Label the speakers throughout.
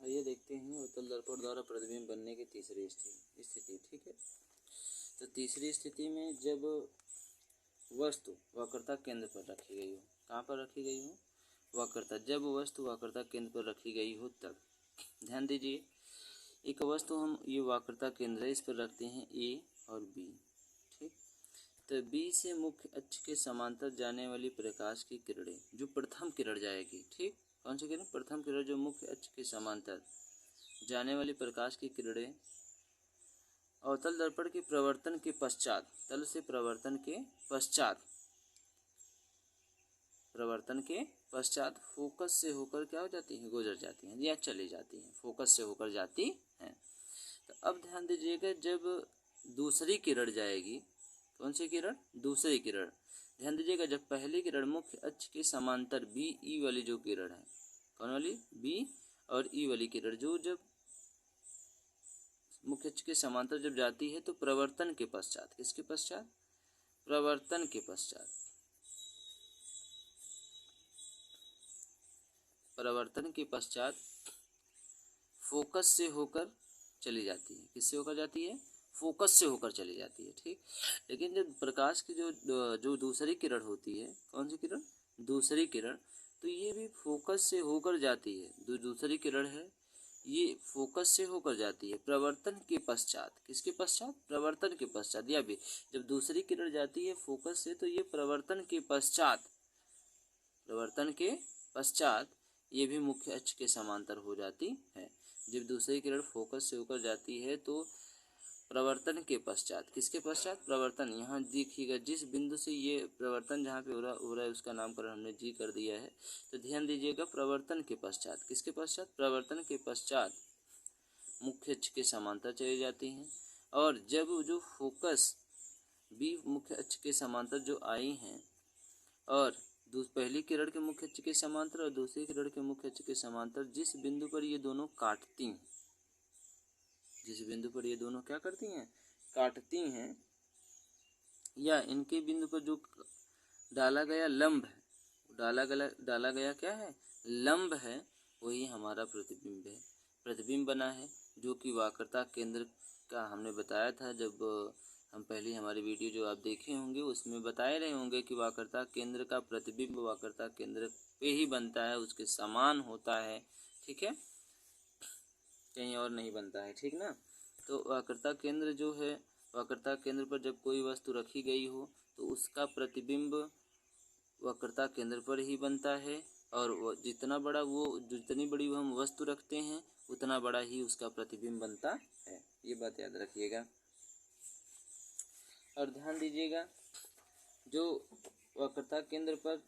Speaker 1: आइए देखते हैं उत्तल दर्पण द्वारा प्रतिबिंब बनने की तीसरी स्थिति। ठीक है, तो तीसरी स्थिति में जब वस्तु वक्रता केंद्र पर रखी गई हो, कहाँ पर रखी गई हो, वक्रता, जब वस्तु वक्रता केंद्र पर रखी गई हो तब। ध्यान दीजिए, एक वस्तु हम ये वक्रता केंद्र है, इस पर रखते हैं ए और बी। ठीक, तो बी से मुख्य अक्ष के समांतर जाने वाली प्रकाश की किरणें, जो प्रथम किरण जाएगी, ठीक, कौन सी किरण, प्रथम किरण, जो मुख्य अक्ष के समांतर जाने वाली प्रकाश की किरणें अवतल दर्पण के प्रवर्तन के पश्चात, तल से प्रवर्तन के पश्चात फोकस से होकर क्या हो जाती है, गुजर जाती हैं या चली जाती हैं, फोकस से होकर जाती हैं। तो अब ध्यान दीजिएगा, जब दूसरी किरण जाएगी, कौन सी किरण, दूसरी किरण, ध्यान दीजिएगा, जब पहली किरण मुख्य अक्ष के समांतर बी ई वाली जो किरण है, कौन वाली, बी और ई वाली किरण, जो जब मुख्य अक्ष के समांतर जब जाती है तो प्रवर्तन के पश्चात, किसके पश्चात, प्रवर्तन के पश्चात, प्रवर्तन के पश्चात फोकस से होकर चली जाती है, किससे होकर जाती है, फोकस से होकर चली जाती है। ठीक, लेकिन जब प्रकाश की जो दूसरी किरण होती है, कौन सी किरण, दूसरी किरण, तो ये भी फोकस से होकर जाती है, जो दूसरी किरण है ये फोकस से होकर जाती है प्रवर्तन के पश्चात, किसके पश्चात, प्रवर्तन के पश्चात, या भी जब दूसरी किरण जाती है फोकस से तो ये प्रवर्तन के पश्चात ये भी मुख्य अक्ष के समांतर हो जाती है। जब दूसरी किरण फोकस से होकर जाती है तो प्रवर्तन के पश्चात, किसके पश्चात, प्रवर्तन, यहाँ देखिएगा जिस बिंदु से ये प्रवर्तन जहाँ पे हो रहा है उसका नामकरण हमने जी कर दिया है, तो ध्यान दीजिएगा, प्रवर्तन के पश्चात, किसके पश्चात, प्रवर्तन के पश्चात मुख्य अक्ष के समांतर चली जाती हैं। और जब जो फोकस बी मुख्य अक्ष के समांतर जो आई हैं और पहली किरण के मुख्य अक्ष के समांतर और दूसरी किरण के मुख्य अक्ष के समांतर जिस बिंदु पर ये दोनों काटती हैं, जिस बिंदु पर ये दोनों क्या करती हैं, काटती हैं, या इनके बिंदु पर जो डाला गया लंब है, डाला गया क्या है, लंब है, वही हमारा प्रतिबिंब है, प्रतिबिंब बना है, जो कि वक्रता केंद्र का हमने बताया था। जब हम पहली हमारी वीडियो जो आप देखे होंगे उसमें बताए रहे होंगे कि वक्रता केंद्र का प्रतिबिंब वक्रता केंद्र पे ही बनता है, उसके समान होता है। ठीक है, कहीं और नहीं बनता है, ठीक ना। तो वक्रता केंद्र जो है, वक्रता केंद्र पर जब कोई वस्तु रखी गई हो तो उसका प्रतिबिंब वक्रता केंद्र पर ही बनता है, और जितना बड़ा जितनी बड़ी हम वस्तु रखते हैं उतना बड़ा ही उसका प्रतिबिंब बनता है, ये बात याद रखिएगा। और ध्यान दीजिएगा, जो वक्रता केंद्र पर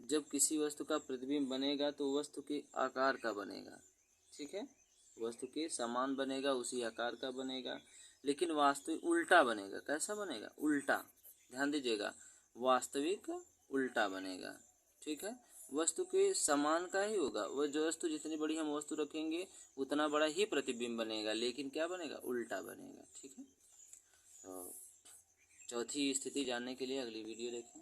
Speaker 1: जब किसी वस्तु का प्रतिबिंब बनेगा तो वस्तु के आकार का बनेगा, ठीक है, वस्तु के समान बनेगा, उसी आकार का बनेगा, लेकिन वास्तविक उल्टा बनेगा। कैसा बनेगा, उल्टा, ध्यान दीजिएगा, वास्तविक उल्टा बनेगा। ठीक है, वस्तु के समान का ही होगा, वह जो वस्तु जितनी बड़ी हम वस्तु रखेंगे उतना बड़ा ही प्रतिबिंब बनेगा, लेकिन क्या बनेगा, उल्टा बनेगा। ठीक है, तो चौथी स्थिति जानने के लिए अगली वीडियो देखें।